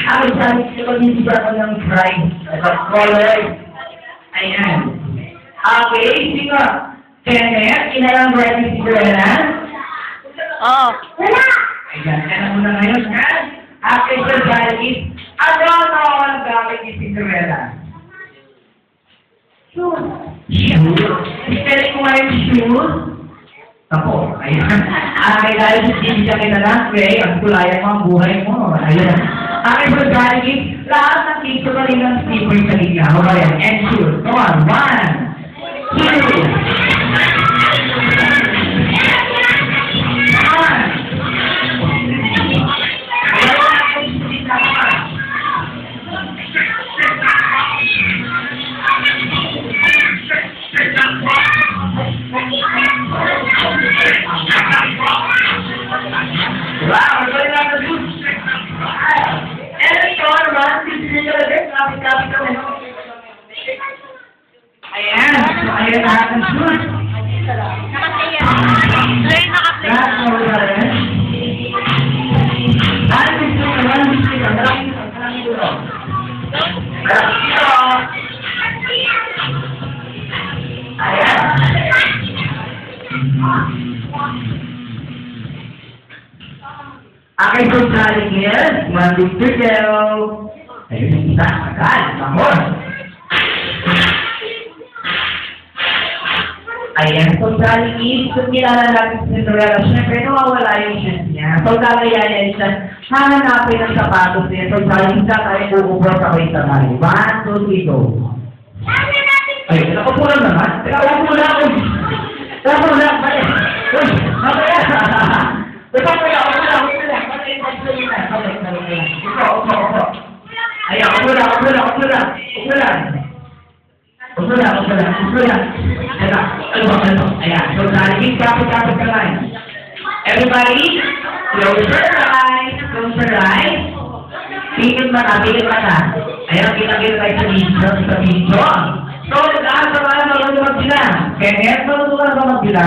Ang sabi ko, mag-isip ako ng pride. Color. Ayan. Okay, sino? Kenneth, inalang brand ni Cinderella? Oo. Wala! Ayan, kaya muna ngayon, ha? After the Jollies, ano ang ang gamit ni Cinderella? Shoes. Shoes? Spelling ko nga yung shoes? Ako, ayan. Dahil hindi siya kinalang, ang kulayan mo ang buhay mo. Ayan. After the Jollies, lahat ng dito na rin ang slipper sa linya. Ayan, and shoes. Come on, 1, 2, wow, we're going out of the booth. And it's all around. Kapit-kapit kami. Ayan. So, ayan lahat ng shoes. Nakasiya. Learn nakaplay. Lahat ng wala rin. Lahat ng shoes na lang. Maraming dulo. Maraming dulo. Ayan. Aking sosialing yan, manding video. Ayun yung isa, agad, mahon. Ayan, sosialing is, kung kilala natin sa Cinderella, syempre nawawala yung shoes niya. So, gagayanin siya, hahanapin ang sapatos niya. Sosialing siya, tayo bububra sa may tamay. 1, 2, 3, go. Ay, nakupo lang naman. Teka, huwag mo lang. Huwag mo lang, balik. Uy, mamaya. Ito ko lang, upo lang. Upo. Ayan, upo lang. Teka, ano. Ayan, so saligin, kapit ka lang. Everybody, close your eyes. Pigil mata. Ayan, kita-kita tayo sa video. So, lahat sa mga marunong magbilang. Kenneth, marunong ka magbilang?